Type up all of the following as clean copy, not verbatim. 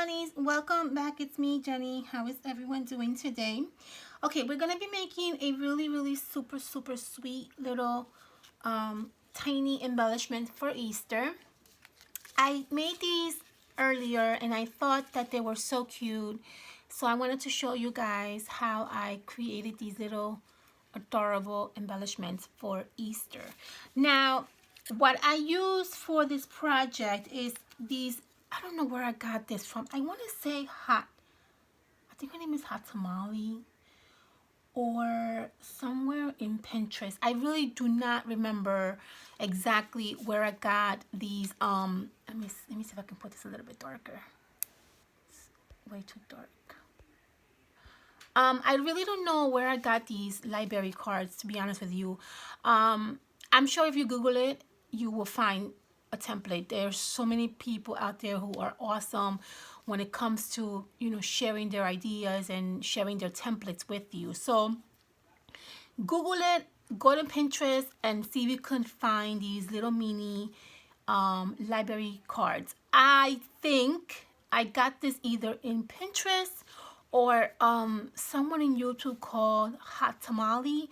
bunnies, welcome back. It's me, Jenny. How is everyone doing today? Okay, we're gonna be making a really super sweet little tiny embellishment for Easter. I made these earlier and I thought that they were so cute, so I wanted to show you guys how I created these little adorable embellishments for Easter. Now, what I used for this project is these, I don't know where I got this from. I want to say I think her name is Hot Tamale, or somewhere in Pinterest. I really do not remember exactly where I got these. Let me see if I can put this a little bit darker. It's way too dark. I really don't know where I got these library cards, to be honest with you. I'm sure if you Google it, you will find a template. There's so many people out there who are awesome when it comes to, you know, sharing their ideas and sharing their templates with you. So Google it, go to Pinterest and see if you can find these little mini library cards. I think I got this either in Pinterest or someone in YouTube called Hot Tamale.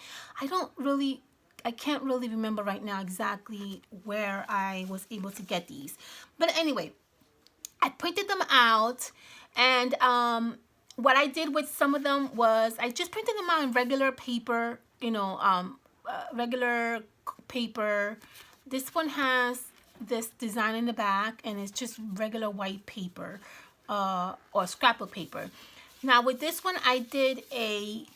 I can't really remember right now exactly where I was able to get these. But anyway, I printed them out, and what I did with some of them was I just printed them out in regular paper, you know, regular paper. This one has this design in the back, and it's just regular white paper or scrapbook paper. Now with this one, I did a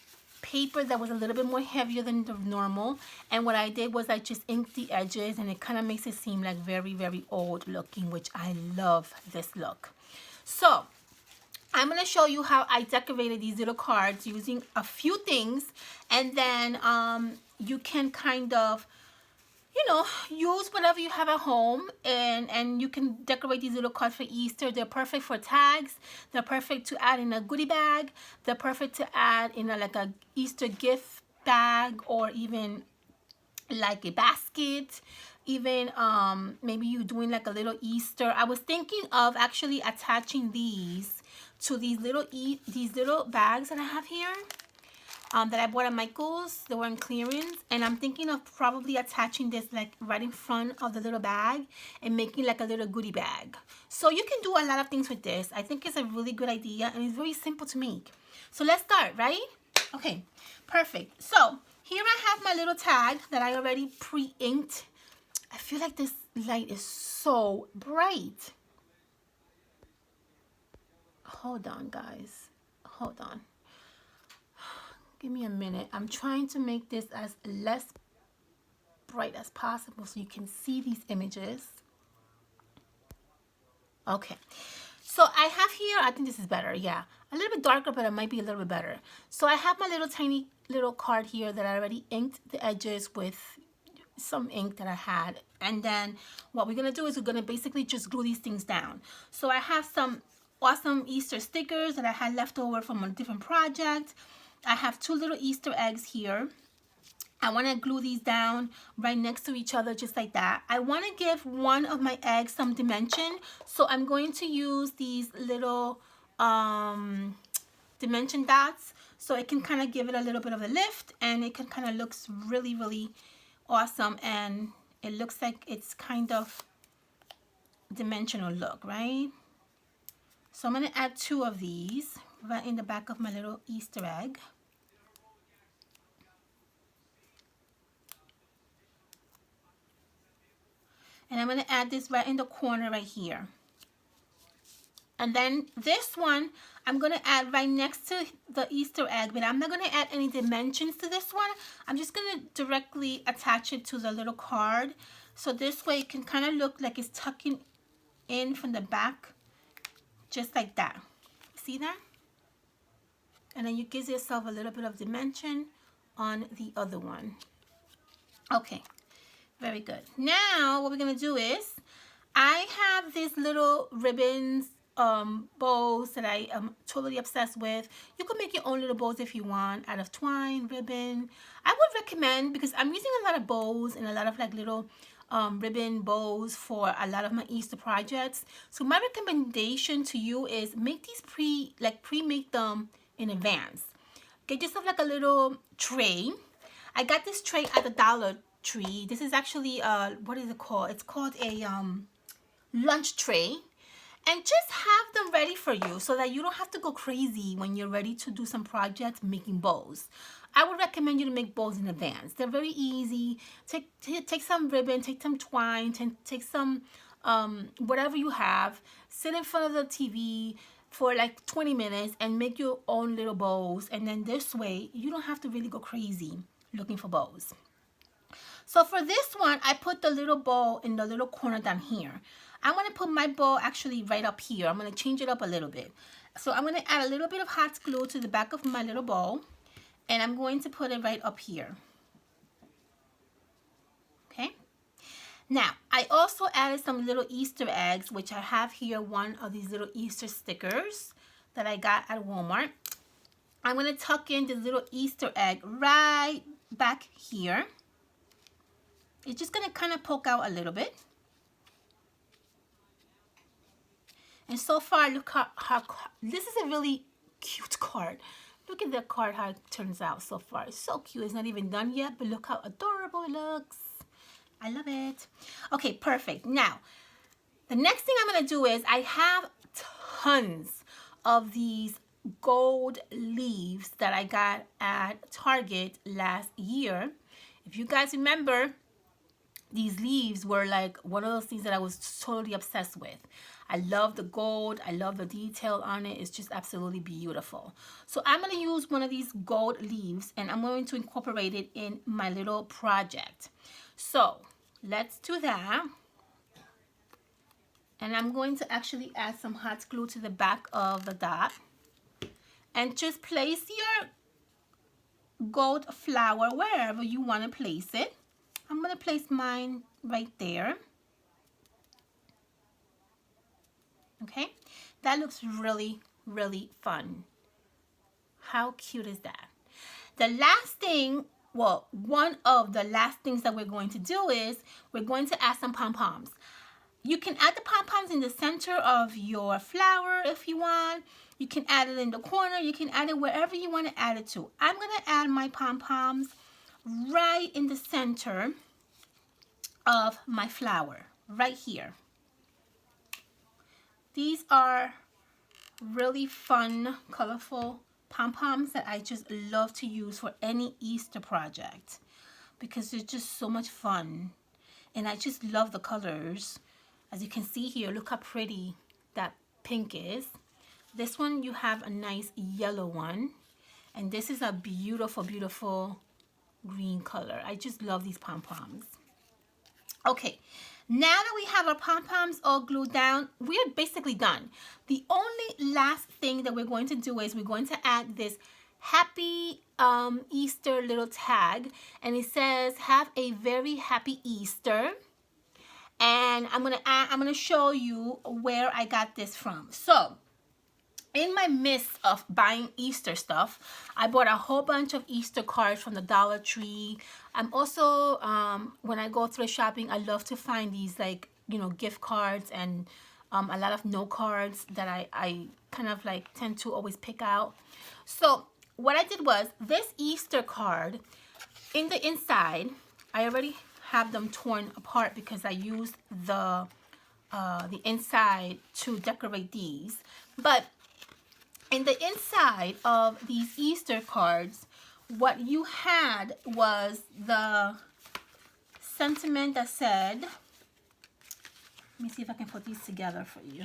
paper that was a little bit more heavier than the normal, and what I did was I just inked the edges, and it kind of makes it seem like very old looking, which I love this look. So I'm going to show you how I decorated these little cards using a few things, and then you can kind of, you know, use whatever you have at home, and you can decorate these little cards for Easter. They're perfect for tags. They're perfect to add in a goodie bag. They're perfect to add in like a Easter gift bag, or even like a basket. Even maybe you're doing like a little Easter. I was thinking of actually attaching these to these little bags that I have here. That I bought at Michael's. They were in clearance, and I'm thinking of probably attaching this like right in front of the little bag and making like a little goodie bag. So you can do a lot of things with this. I think it's a really good idea, and it's very simple to make. So let's start, right? Okay, perfect. So here I have my little tag that I already pre-inked. I feel like this light is so bright. Hold on, guys. Hold on. Give me a minute. I'm trying to make this as less bright as possible so you can see these images. Okay. So I have here, I think this is better. Yeah. A little bit darker, but it might be a little bit better. So I have my little tiny little card here that I already inked the edges with some ink that I had. And then what we're going to do is we're going to basically just glue these things down. So I have some awesome Easter stickers that I had left over from a different project. I have two little Easter eggs here. I want to glue these down right next to each other just like that. I want to give one of my eggs some dimension, so I'm going to use these little dimension dots so it can kind of give it a little bit of a lift, and it can kind of looks really awesome, and it looks like it's kind of dimensional look, right? So I'm going to add two of these right in the back of my little Easter egg. And I'm going to add this right in the corner right here. And then this one, I'm going to add right next to the Easter egg, but I'm not going to add any dimensions to this one. I'm just going to directly attach it to the little card. So this way it can kind of look like it's tucking in from the back, just like that. See that? And then you give yourself a little bit of dimension on the other one. Okay. Very good. Now what we're going to do is, I have these little ribbons, bows that I am totally obsessed with. You can make your own little bows if you want, out of twine, ribbon. I would recommend, because I'm using a lot of bows and a lot of like little ribbon bows for a lot of my Easter projects. So my recommendation to you is make these pre-make them in advance. Get yourself like a little tray. I got this tray at the Dollar Tree. This is actually what is it called? It's called a lunch tray. And just have them ready for you so that you don't have to go crazy when you're ready to do some projects making bows. I would recommend you to make bows in advance. They're very easy. Take some ribbon, take some twine, take some whatever you have. Sit in front of the TV for like 20 minutes and make your own little bows. And then this way, you don't have to really go crazy looking for bows. So for this one, I put the little bow in the little corner down here. I'm going to put my bow actually right up here. I'm going to change it up a little bit. So I'm going to add a little bit of hot glue to the back of my little bow. And I'm going to put it right up here. Okay. Now, I also added some little Easter eggs, which I have here one of these little Easter stickers that I got at Walmart. I'm going to tuck in this little Easter egg right back here. It's just going to kind of poke out a little bit. And so far, look how this is a really cute card. Look at the card, how it turns out so far. It's so cute. It's not even done yet, but look how adorable it looks. I love it. Okay, perfect. Now, the next thing I'm going to do is I have tons of these gold leaves that I got at Target last year. If you guys remember, these leaves were like one of those things that I was totally obsessed with. I love the gold. I love the detail on it. It's just absolutely beautiful. So I'm going to use one of these gold leaves and I'm going to incorporate it in my little project. So let's do that. And I'm going to actually add some hot glue to the back of the dot. And just place your gold flower wherever you want to place it. I'm going to place mine right there. Okay, that looks really, really fun. How cute is that? The last thing, well, one of the last things that we're going to do is we're going to add some pom-poms. You can add the pom-poms in the center of your flower if you want. You can add it in the corner. You can add it wherever you want to add it to. I'm going to add my pom-poms right in the center of my flower, right here. These are really fun, colorful pom-poms that I just love to use for any Easter project because they're just so much fun. And I just love the colors. As you can see here, look how pretty that pink is. This one, you have a nice yellow one. And this is a beautiful, beautiful green color. I just love these pom-poms. Okay, now that we have our pom-poms all glued down, we're basically done. The only last thing that we're going to do is we're going to add this happy Easter little tag. And it says, have a very happy Easter. And I'm gonna show you where I got this from. So, in my midst of buying Easter stuff, I bought a whole bunch of Easter cards from the Dollar Tree. I'm also, when I go thrift shopping, I love to find these like, you know, gift cards and a lot of note cards that I kind of like tend to always pick out. So what I did was this Easter card, in the inside, I already have them torn apart because I used the inside to decorate these. But in the inside of these Easter cards, what you had was the sentiment that said, let me see if I can put these together for you.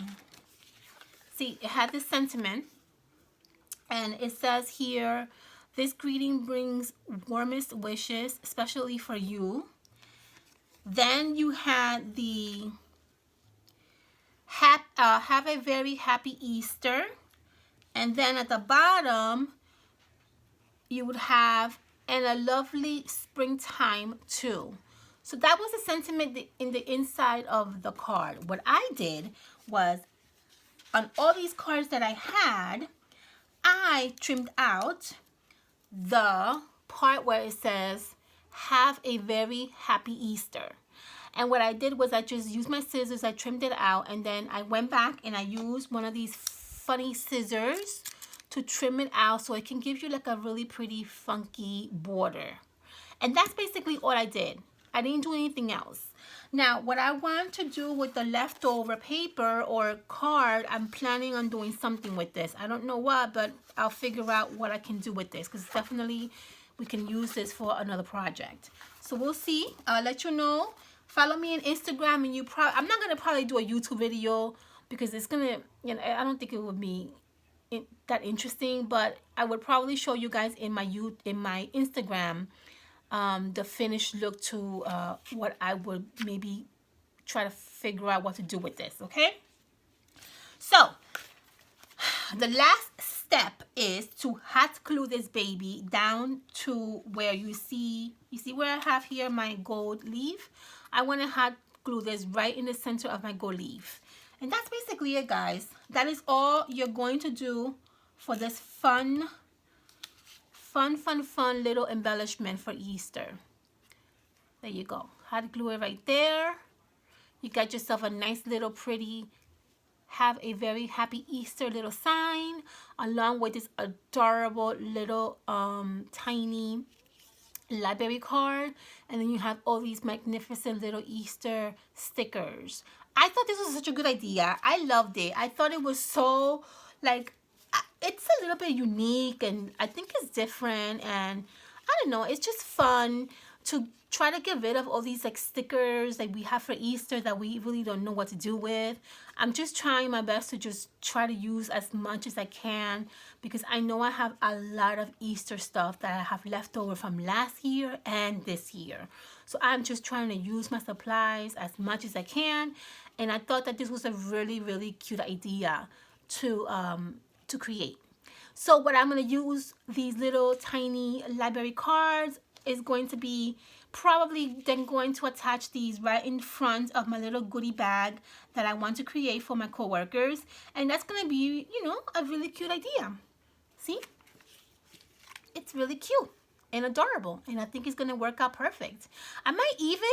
See, it had this sentiment, and it says here, this greeting brings warmest wishes, especially for you. Then you had the have a very happy Easter. And then at the bottom, you would have, and a lovely springtime too. So that was the sentiment in the inside of the card. What I did was, on all these cards that I had, I trimmed out the part where it says, have a very happy Easter. And what I did was I just used my scissors, I trimmed it out, and then I went back and I used one of these funny scissors to trim it out so it can give you like a really pretty funky border. And that's basically all I did. I didn't do anything else. Now, what I want to do with the leftover paper or card, I'm planning on doing something with this. I don't know what, but I'll figure out what I can do with this, because definitely we can use this for another project. So we'll see. I'll let you know. Follow me on Instagram, and I'm not gonna probably do a YouTube video because it's gonna, you know, I don't think it would be that interesting, but I would probably show you guys in my Instagram the finished look to what I would maybe try to figure out what to do with this. Okay, so the last step is to hot glue this baby down to where you see where I have here my gold leaf. I want to hot glue this right in the center of my gold leaf. And that's basically it, guys. That is all you're going to do for this fun little embellishment for Easter. There you go. Hot glue it right there. You got yourself a nice little pretty, have a very happy Easter little sign, along with this adorable little tiny library card. And then you have all these magnificent little Easter stickers. I thought this was such a good idea. I loved it. I thought it was so, like, it's a little bit unique, and I think it's different, and I don't know, it's just fun to try to get rid of all these like stickers that we have for Easter that we really don't know what to do with. I'm just trying my best to just try to use as much as I can, because I know I have a lot of Easter stuff that I have left over from last year and this year. So I'm just trying to use my supplies as much as I can, and I thought that this was a really cute idea to create. So what I'm going to use these little tiny library cards is going to be probably then going to attach these right in front of my little goodie bag that I want to create for my coworkers, and that's going to be, you know, a really cute idea. See? It's really cute and adorable, and I think it's going to work out perfect. I might even,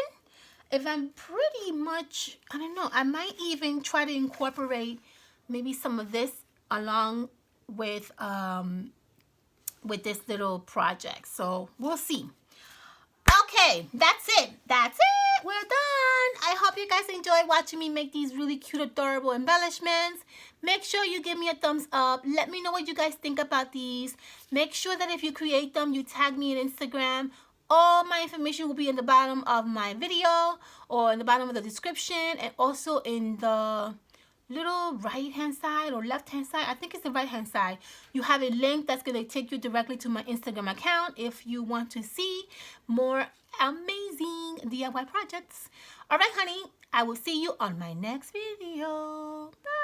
if I'm pretty much, I don't know, I might even try to incorporate maybe some of this along with this little project. So we'll see. Okay, that's it. We're done. I hope you guys enjoyed watching me make these really cute, adorable embellishments. Make sure you give me a thumbs up. Let me know what you guys think about these. Make sure that if you create them, you tag me on Instagram. All my information will be in the bottom of my video, or in the bottom of the description, and also in the little right hand side or left hand side. I think it's the right hand side. You have a link that's going to take you directly to my Instagram account if you want to see more amazing DIY projects. All right, honey, I will see you on my next video. Bye.